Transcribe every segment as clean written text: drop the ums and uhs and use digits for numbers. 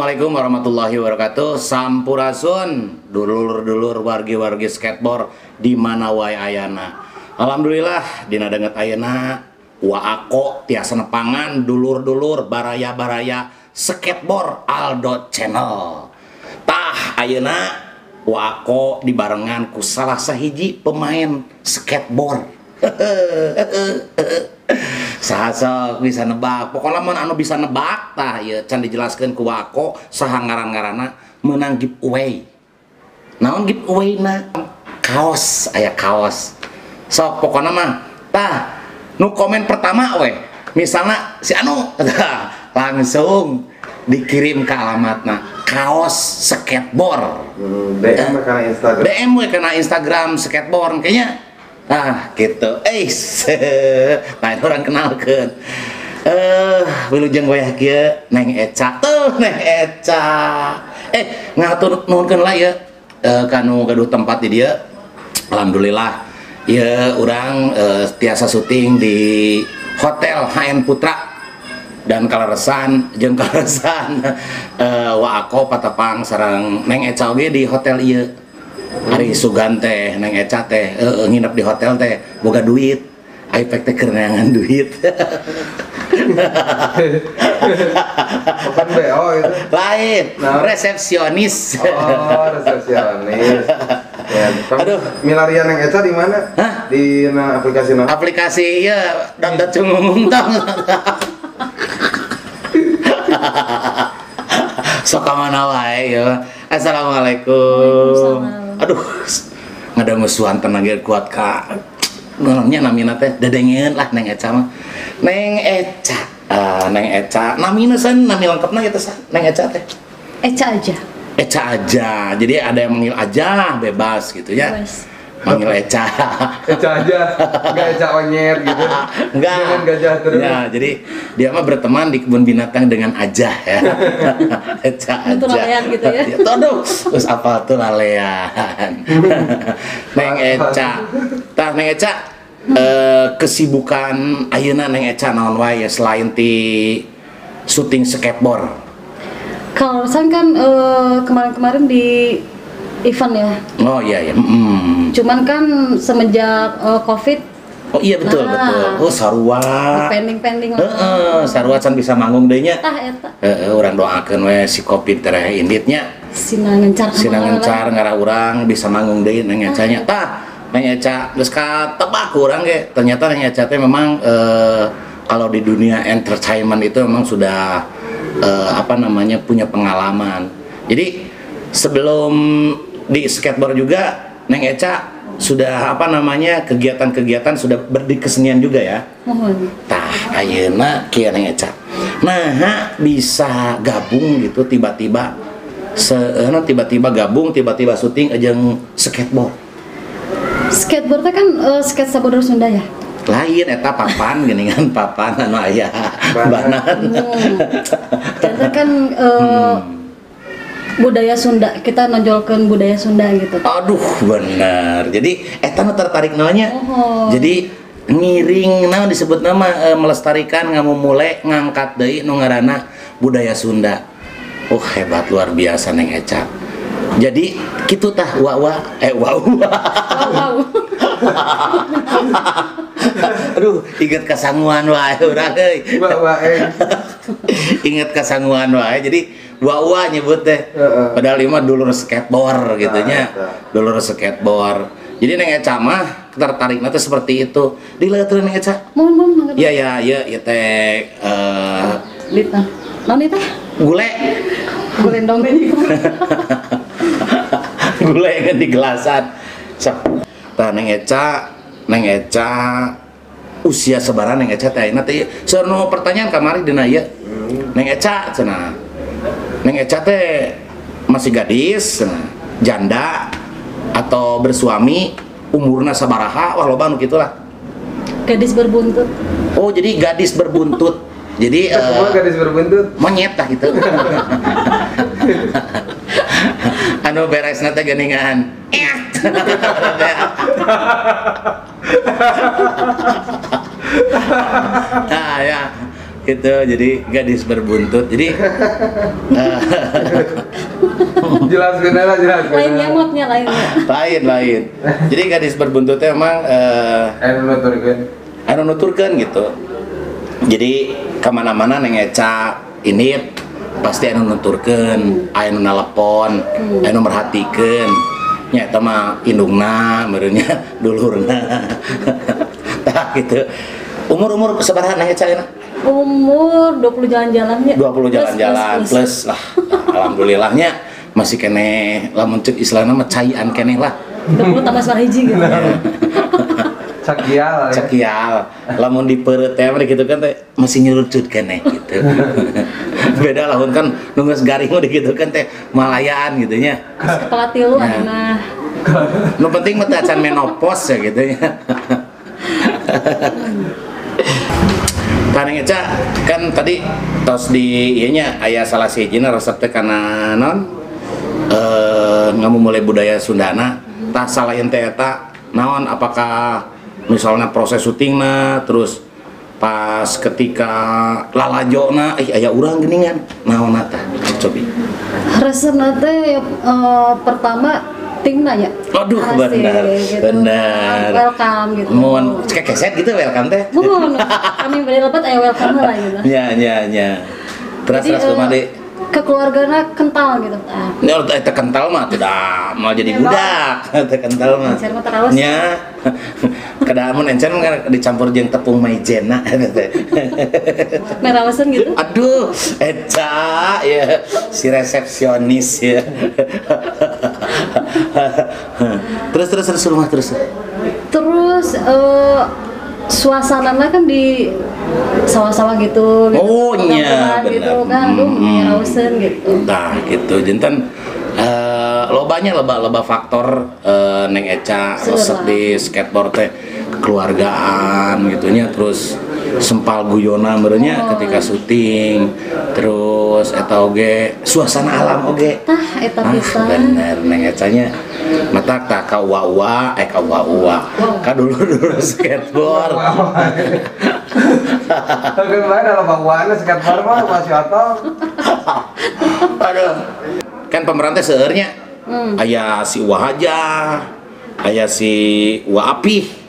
Assalamualaikum warahmatullahi wabarakatuh. Sampurasun, dulur-dulur wargi-wargi skateboard di mana wae ayana. Alhamdulillah dina denget ayeuna wa ako tiasa nepangan dulur-dulur baraya-baraya skateboard Aldo Channel. Tah ayeuna wa ako dibarengan ku salah sahiji pemain skateboard. Sahasa bisa nebak, pokoknya mana anu bisa nebak tah ya can dijelaskan ku wako saha ngaran-ngaranna menang giveaway. Naon giveaway na? Kaos, aya kaos. Sok pokoknya mah tah nu komen pertama we misalnya si anu langsung dikirim ke alamatna kaos skateboard. DM karena Instagram. DM we karena Instagram skateboard kayaknya. Ah gitu, nah orang kenalkan wilujeng goyah kieu Neng Eca, Neng Eca ngatur nuhunkeun lah ya kanu gaduh tempat di dia. Alhamdulillah ya orang tiasa syuting di Hotel HN Putra dan kaleresan jeung kaleresan wa ako patepang sareng Neng Eca oge di hotel ieu. Ari Sugan teh Neng Eca teh nginep di hotel teh boga duit aipek teh keur neangan duit. Bukan BO itu. Lain, Nah. resepsionis. Oh, resepsionis. Ya, Aduh. milarian Neng Eca di mana? Hah? Di aplikasi mana? Aplikasi ya dan cungungung tong. Sok mana wae ya. Assalamualaikum. Aduh, ngada musuhan tenaga kuat Kak. Namanya namina teh dedengeun lah Neng Eca mah. Neng Eca. Neng Eca. Namina san nami lengkapna eta sa Neng Eca teh. Eca aja. Eca aja. Jadi ada yang manggil aja bebas gitu ya. Bebas. Manggil Eca. Eca aja, enggak Eca onyet gitu. Enggak. Dengan gajah terus. Ya, jadi dia mah berteman di kebun binatang dengan aja ya. Eca aja. Itu lalean gitu ya. Aduh, terus apa tuh lalean. Neng Eca. Tah Neng Eca kesibukan ayeuna Neng Eca naon wae ya selain ti syuting skateboard. Kalau saya kan kemarin-kemarin di event ya. Oh iya ya. Cuman kan semenjak COVID, Oh iya betul Nah. betul. Oh sarua. pending lah. Sarua can bisa manggung deui nya. Tah eta. Urang doakeun we si Covid teh inditnya. Sina ngencar. Sina ngencar ngara urang bisa manggung deui Neng Eca nya. Tah Neng Eca geus katebak urang ge. Ternyata Neng Eca teh memang kalau di dunia entertainment itu memang sudah punya pengalaman. Jadi sebelum di skateboard juga Neng Eca sudah kegiatan-kegiatan sudah berdikesenian juga ya. Mohon. Tah ayeuna kieu Neng Eca. Nah, bisa gabung gitu tiba-tiba gabung tiba-tiba syuting jeung skateboard. Skateboard teh kan skate sabodor Sunda ya. Lain eta papan geuningan papan anu aya banan. Ternyata kan budaya Sunda, kita nonjolkan budaya Sunda gitu. Aduh bener. Jadi eta nu tertarik namanya. Oh. Jadi ngiring naon disebut nama melestarikan ngamumule ngangkat deui nu ngaranna budaya Sunda. Hebat luar biasa Neng Eca. Jadi kitu tah wow. Wow. Aduh, inget kasanguan wae urang euy. Inget kasanguan wae. Jadi wa nyebut teh. Padahal ieu mah dulur skateboard gitu nya. Dulur skateboard. Jadi Neng Eca mah tertarikna teh seperti itu. Dileuteun Neng Eca. Mohon. Iya teh Lita. Non itu? gule. Gulendong ini. Gule kan di gelasan. Tah Neng Eca usia sebaran Neng Eca teh ayeuna teh sono pertanyaan kamari dina ieu. Neng Eca cenah. Neng Eca teh masih gadis, cenah. Janda atau bersuami, umurna sabaraha, wah loba anu kitu lah. Gadis berbuntut. Oh, jadi gadis berbuntut. Jadi Semua gadis berbuntut. monyet lah gitu. Anu beresna teh geuningan. Nah ya gitu, jadi gadis berbuntut. Jadi Jelaskan lah, jelaskan. Lain nyamotnya lainnya. Lain. Jadi gadis berbuntutnya emang Nuturkeun. anu nuturkeun gitu. Jadi kemana-mana neng Eca ini pasti anu nuturkeun, anu nelpon, anu merhatikeun. Nya eta mah indungna, meureunnya dulurna. Tah gitu. Umur sabaraha neng Eca euna? Umur 20 jalan-jalannya. 20 jalan-jalan plus lah. Alhamdulillahnya masih kene lamun ceuk istilahna mah caian keneh lah. 20 tambah suara hiji gitu. Cakial. Cekial. Lamun di perut teh gitu kan teh masih nyurucut keneh gitu. Beda lamun kan nunggus garing udah gitu kan teh malayaan gitu nya. Kepala tilu Ya. nah. Nu penting mah teh acan menopause ya gitu ya. Kaneng Eca kan tadi tos di ieu nya aya salah sijina resep teh kana naon ngamumule budaya Sundana tah salayan teh eta naon apakah misalnya proses syutingna terus pas ketika lalajona aya urang geuningan naon tah cobi Resepna teh pertama timna ya. Aduh, Asik, benar, gitu. benar. Welcome gitu. mun kayak keset gitu welcome teh Mohon, kami beri lebat aya welcome lah gitu. nya terus kumaha kekeluargana kental gitu. Ah, ini kalau teh kental mah tidak mau jadi budak teh kental mah encer mah terlalu. nya kada mun encer mah dicampur jeung tepung maizena teh Merawasan gitu. aduh Eca ya si resepsionis ya terus rumah terus Terus suasananya kan di sawah-sawah gitu. Oh, iya, Pegunungan gitu benar. kan, aduh, Merawasan gitu. nah gitu jantan loba faktor neng Eca Seueur resep lah. di skateboard teh kekeluargaan gitunya terus sempal guyona merenya Oh. ketika syuting terus eta oge suasana alam oge Tah, eta pisan. bener neng Ecanya mata tak ka uwa ka dulu skateboard Tapi mana lo bawaannya skateboard mah masih otong. aduh kan pemeran teh seueurnya aya si Uwa Haja aya si Uwa Apih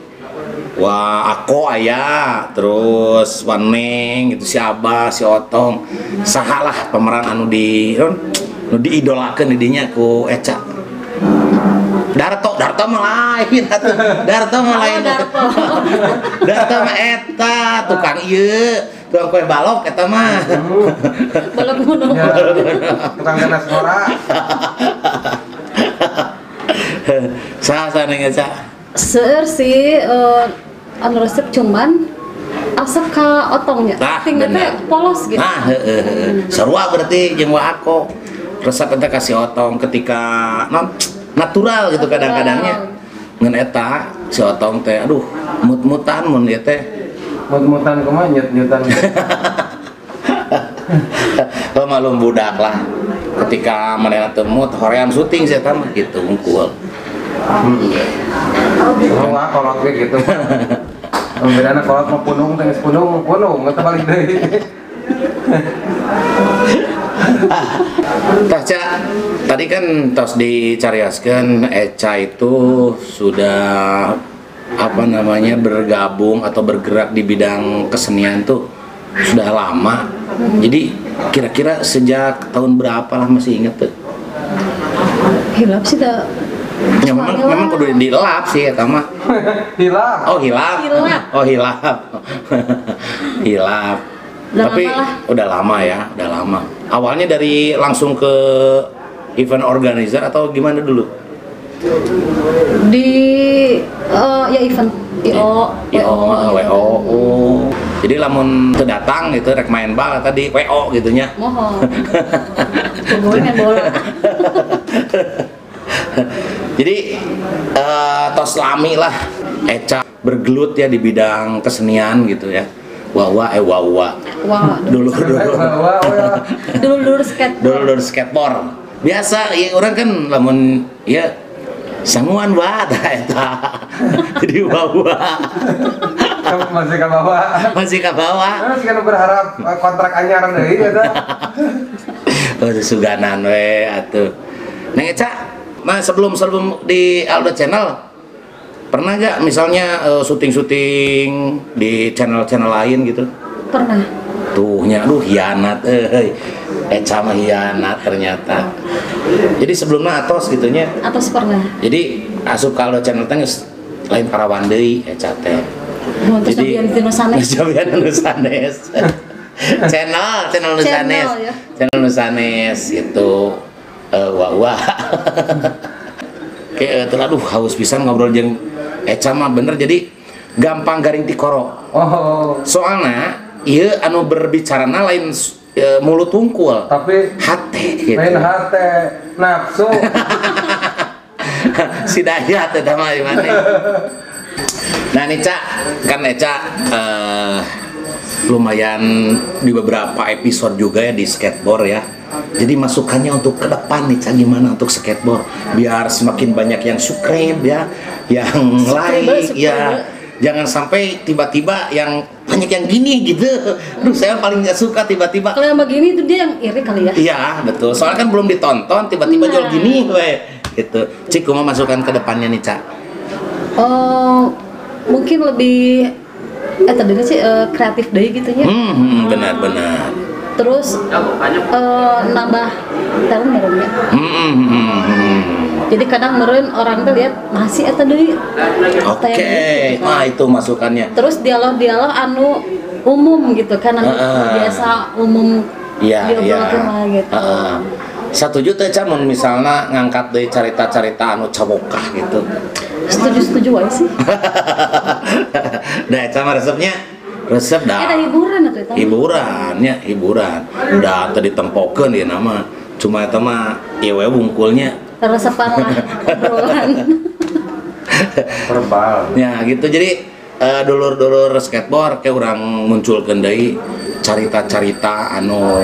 Wah, aku aya, terus Waneng, itu si Abah, si Otong, sahalah pemeran anu diidolakeun didinya ku Eca. Darto mah lain atuh. Darto mah lain. Darto. Darto mah eta tukang ieu, tukang kue balok eta mah. Balok gunung. Ya, tukang ganas ngora. Saha neng Eca? Seueur sih anu resep cuman asap ka otongnya. Tah, Tinggal teh bener. polos gitu. Nah, sarua berarti jeung wa ako. Resep eta kasih otong ketika natural gitu Natural. kadang-kadangnya. Ngan eta si otong teh aduh mut-mutan mun ieu teh. Mut-mutan kumaha nyut-nyutan. Oh malum budak lah. Ketika manehna teu mut hoream syuting saya mah gitu unggul. Oh, wah kolot ge gitu. Bedana kolot mah punung teh punung eta balik deui. Tah Ca, tadi kan tos dicarioskeun Eca itu sudah apa namanya bergabung atau bergerak di bidang kesenian tuh sudah lama. Jadi kira-kira sejak tahun berapa lah masih inget tuh? Hilap sih dah. Ya memang kudu dilap sih eta mah. Hilang. Oh hilap. Hilap. Oh hilap. Hilap. Udah Tapi lama lah. udah lama ya, udah lama. Awalnya dari langsung ke event organizer atau gimana dulu? Di ya event IO WO. Oh. Jadi lamun teu datang gitu rek main bal tadi WO gitu nya. Mohon. Gue main bola. Jadi tos lami lah Eca bergelut ya di bidang kesenian gitu ya. Wawa. Wah, Dulu Wah, dulu skateboard. skateboard. Biasa ya orang kan lamun ya sanguan wa eta. Jadi wawa. masih ke bawah. Masih ke bawah. Masih kan berharap kontrak anyaran deui eta. Oh, suganan we atuh. Neng Eca, nah sebelum di Aldo Channel pernah gak misalnya syuting-syuting di channel-channel lain gitu? Pernah. Tuhnya, aduh hianat, Eca mah hianat ternyata. Jadi sebelumnya atos gitunya. Atas pernah. Jadi asup ka Aldo Channel teh geus lain parawan deui Eca teh. Terus Jabian Tino Sanes. Jabian nu sanes. channel nu sanes. Ya. Channel nu sanes itu wah. Kayak aduh haus pisan ngobrol jeung Eca mah bener jadi gampang garing tikoro. Oh. Soalnya ieu anu berbicarana lain mulut tungkul. Tapi hate gitu. main hate nafsu. Si Dayat eta mah di mana? Nah nih Ca, kan Eca lumayan di beberapa episode juga ya di skateboard ya. Jadi masukannya untuk ke depan nih Ca, gimana untuk skateboard biar semakin banyak yang subscribe ya, yang like ya. Jangan sampai tiba-tiba yang banyak yang gini gitu. Aduh saya paling gak suka tiba-tiba. Kalau yang begini itu dia yang iri kali ya. Iya betul. Soalnya kan belum ditonton tiba-tiba jual gini we. Gitu. Cik mau masukkan ke depannya nih Ca. Mungkin lebih tadinya sih kreatif deh gitu ya. Benar-benar. Terus nambah talent barunya. Jadi kadang meureun orang tuh lihat masih eta deui. Oke. Ah itu masukannya. Terus dialog-dialog anu umum gitu kan anu biasa umum diobrolkeun lah gitu. Setuju teh Ca mun misalna ngangkat deui carita-carita anu cabokah gitu. Setuju wae sih. Nah, Ca mah resep dah. Ada hiburan atuh eta. Hiburan. Da teu ditempokeun ieu nama. Cuma eta mah ieu we bungkulnya Resepan lah obrolan. Verbal. Ya gitu jadi dulur-dulur skateboard kayak orang munculkeun deui carita-carita anu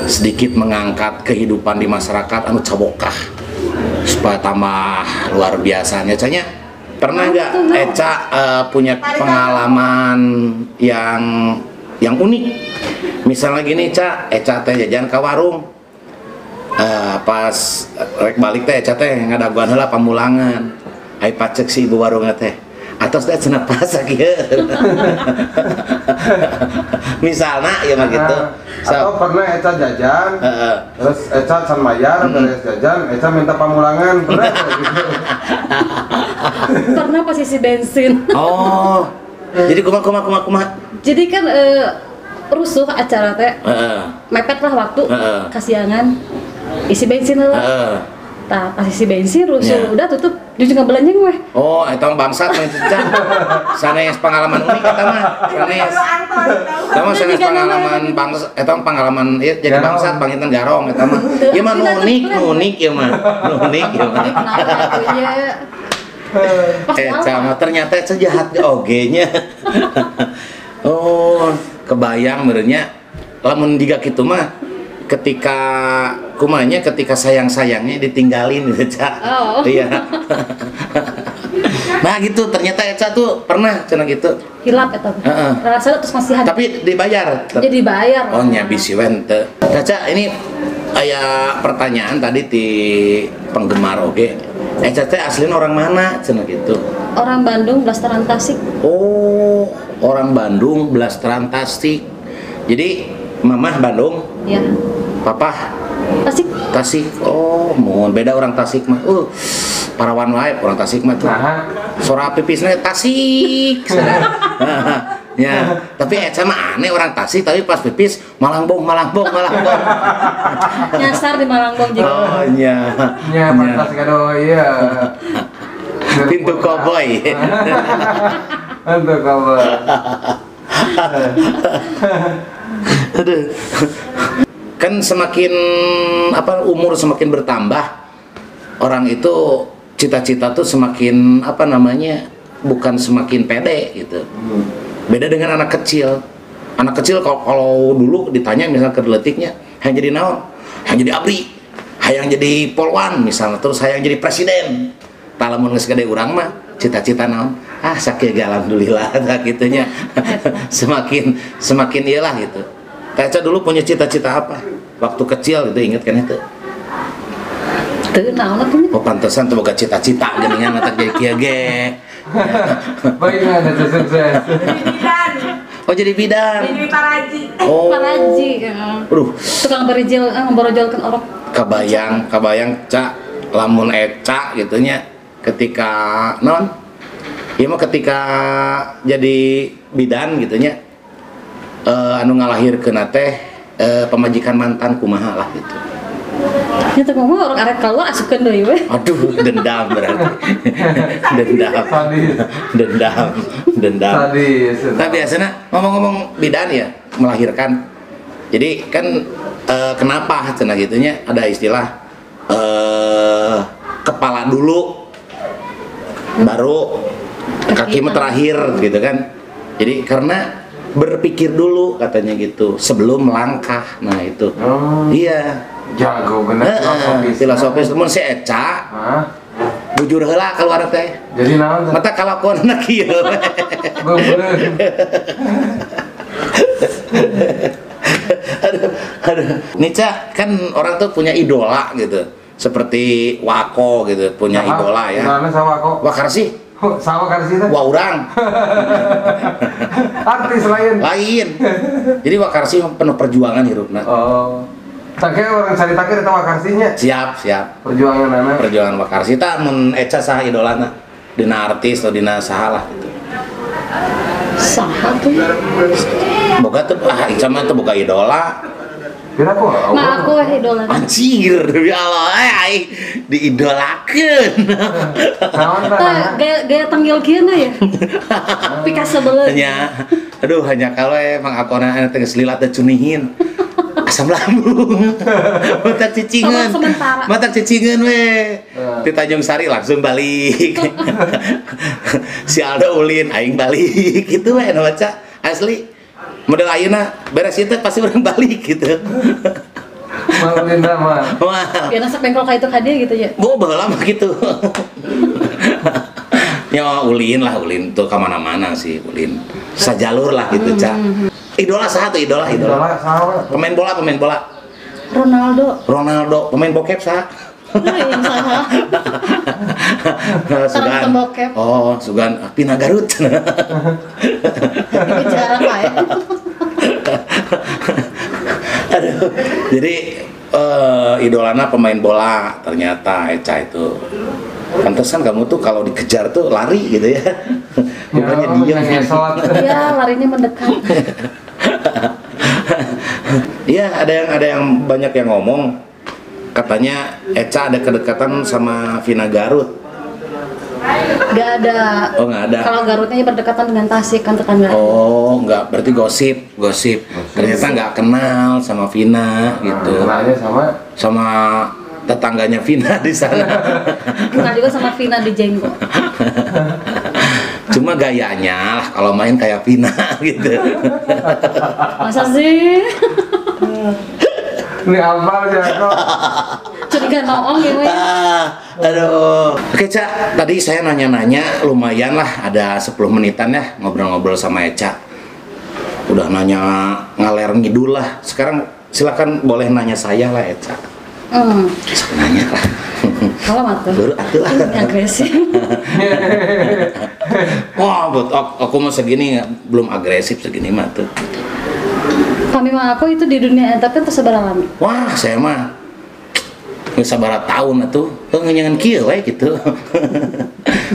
sedikit mengangkat kehidupan di masyarakat anu cabokah supaya tambah luar biasanya Canya. Pernah nggak Eca punya pengalaman yang unik? Misalnya gini Ca, Eca teh jajan ke warung. Pas rek balik teh Eca teh ngadaguan heula pamulangan. Ai pacek si ibu warung teh. Atos teh cenah pasak ieu. Misalna ieu mah gitu. Atau pernah Eca jajan, terus Eca can bayar, beres jajan, Eca minta pamulangan, pernah gitu. Pernah pas isi bensin. Oh. Jadi kumaha. Jadi kan rusuh acara teh. Mepet lah waktu. Kasiangan. Isi bensin lah. Tah pas isi bensin rusuh udah tutup dia juga belanjeng weh. Oh, eta mah bangsat mah itu Ca. Sanes pengalaman unik eta mah. Sanes. Eta mah sanes pengalaman bangsat, eta mah pengalaman ieu jadi bangsat panginten garong eta mah. Ieu mah unik ieu mah. Unik ieu mah. Sama ternyata sejahat oge nya. Oh, kebayang merenya lamun diga kitu mah ketika kumanya ketika sayang-sayangnya ditinggalin gitu Ca. Oh. Iya. Nah gitu ternyata Eca tuh pernah cenah gitu. Hilap eta. Rasa terus masih ada. Tapi dibayar. Jadi dibayar. Oh nya bisi we teu. Caca ini aya pertanyaan tadi di penggemar oge. Eca teh aslina orang mana cenah gitu. Orang Bandung, Blasteran Tasik. Oh, orang Bandung, Blasteran Tasik. Jadi mamah Bandung. Ya. Papa Tasik. Tasik. Oh, mohon beda orang Tasik mah. Parawan wae orang Tasik mah tuh. Sora pipisna Tasik. Ya, tapi Eca mah aneh orang Tasik tapi pas pipis Malangbong. Nyasar di Malangbong juga. Oh iya. Nya pas kado iya. Pintu koboi. Pintu koboi. Aduh. Kan semakin umur semakin bertambah, orang itu cita-cita tuh semakin bukan semakin pede gitu. Beda dengan anak kecil. Anak kecil kalau dulu ditanya misalnya ke detiknya, hayang jadi naon? Hayang jadi abri, hayang jadi polwan misalnya, terus hayang jadi presiden. Talamun geus gede urang mah cita-cita naon? Sakieu alhamdulillah gitunya. semakin iyalah gitu. Eca dulu punya cita-cita apa? Waktu kecil itu inget kan itu? Teu naon atuh. Oh pantesan tuh boga cita-cita geuningan mata ge kieu ge. Baik ada sukses. Oh jadi bidan. Jadi paraji. Oh. Paraji. Aduh, Tukang berijil ngeborojolkeun orok. kabayang Cak lamun Eca gitu nya ketika non ieu mah ketika jadi bidan gitu nya anu ngalahirkeun teh pemajikan mantan kumaha lah gitu. Nya teh ngomong orang arek keluar asupkeun deui we. Aduh, dendam berarti. Dendam. Sadis. Nah biasanya ngomong-ngomong bidan ya melahirkan. Jadi kan kenapa cenah gitunya ada istilah kepala dulu baru kaki mah terakhir gitu kan. Jadi karena berpikir dulu katanya gitu sebelum melangkah. Nah itu. Iya. Jago bener filosofis mun si Eca. Bujur heula keluar teh. Jadi naon? Mata kalakuan kieu. Aduh. Nica kan orang tuh punya idola gitu. Seperti Wako gitu, punya idola ya. Gimana sama Wako? Wakarsi. Sama Karsi teh? Wah urang. Artis lain. Jadi Wakarsi penuh perjuangan hirupna. Oh. Take orang cari takir eta Wakarsinya. Siap. Perjuangan anak. Perjuangan Wakarsi tah mun Eca saha idolana? Dina artis atau dina saha lah gitu. Saha tuh? Boga tuh Eca mah tuh boga idola. Kira aku? Nah aku we idola. Anjir, demi Allah, diidolakeun. Naon Tah gaya tanggil kieu na ya. Pika sebeleun. Hanya kalau emang akona teh geus lilat teh cunihin. Asam lambung. Matak cicingan we. Di Tanjung Sari langsung balik. Si Aldo ulin aing balik gitu we nu baca asli. Model ayeuna beres ieu teh pasti urang balik gitu. Maluin mah. Wah. Biar nasa pengkol ka itu ka dia gitu ya. Baheula mah gitu. Ya ulin tuh kemana-mana sih ulin. Sajalur lah gitu, Cak. Idola saha tuh idola? Saha? Pemain bola. Ronaldo. Pemain bokep saha? Yang saha. Sugan. Bokep. Oh, Sugan Pina Garut. Bicara apa ya? Aduh. Jadi idolana pemain bola ternyata Eca itu. Pantesan kamu tuh kalau dikejar tuh lari gitu ya. Bukannya diam. Iya, larinya mendekat. Iya, ada yang banyak yang ngomong katanya Eca ada kedekatan sama Vina Garut. Gak ada. Oh, nggak ada. Kalau Garutnya berdekatan dengan Tasik kan tetangga. Oh, nggak, berarti gosip. Ternyata nggak kenal sama Vina gitu. Kenalnya sama tetangganya Vina di sana. Kenal juga sama Vina di Jenggo. Cuma gayanya lah kalau main kayak Vina gitu. Masa sih? Ini apa aja kok? Curiga noong ya, we. Aduh. Oke, Ca, tadi saya nanya-nanya lumayan lah, ada 10 menitan ya ngobrol-ngobrol sama Eca. Udah nanya ngaler ngidul lah. Sekarang silakan boleh nanya saya lah, Eca. Bisa nanya lah. Kalau matu. Baru atuh lah. Agresif. Wah, aku mau segini belum agresif segini mah tuh. Kami mah aku itu di dunia entertain tersebar alami. Wah, saya mah geus sabaraha tahun atuh ngeunyangan kieu we gitu.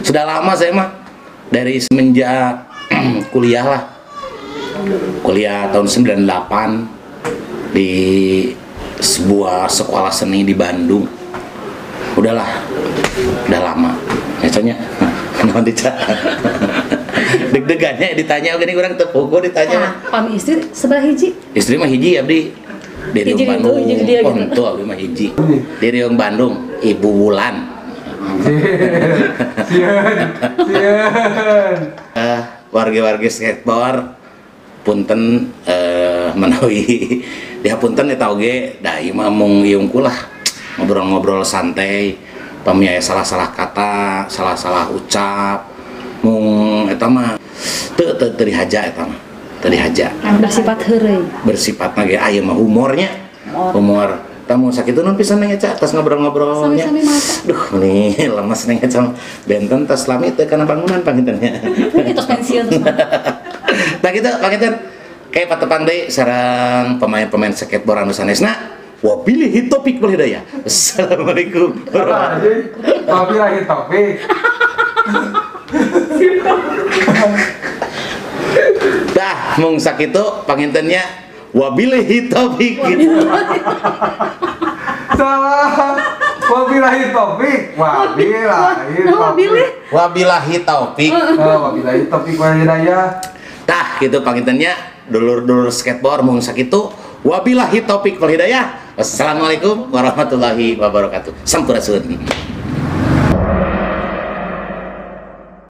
Sudah lama saya mah dari semenjak kuliah lah. Kuliah tahun 98 di sebuah sekolah seni di Bandung. Udah lama. Biasanya kenapa dica? Deg-degannya ditanya gini kurang tepuk gua ditanya. Pami istri sebelah hiji. Istri mah hiji abdi di Riung Bandung. Ponto abdi mah hiji. Di Riung Bandung, Ibu Wulan. Warga-warga skateboard punten menawi dia punten eta oge da ieu mah mung iungku lah ngobrol-ngobrol santai pamiaya salah-salah kata, salah-salah ucap mung eta mah teu dihaja eta mah teu dihaja Bersifat heureuy. bersifat ge aya mah humornya humor Kamu sakit non pisan neng Eca, tas ngobrol-ngobrolnya. Sami-sami mata. Duh, nih lemas neng Eca. Benten tas lami teh karena bangunan pangintennya. Itu pensiun terus. Nah gitu, panginten. Kayak patepang deui sareng pemain-pemain skateboard anu sanesna. Wabillahi taufiq wal hidayah. Assalamualaikum. Wabillahi taufiq. Dah, mung sakitu pangintennya wabillahi taufiq. Salah. Wabillahi taufiq. Wabillahi taufiq. Wabillahi taufiq wal hidayah. Tah gitu pangintennya dulur-dulur skateboard mung sakitu wabillahi taufiq wal hidayah. Wassalamualaikum warahmatullahi wabarakatuh. Sampurasun.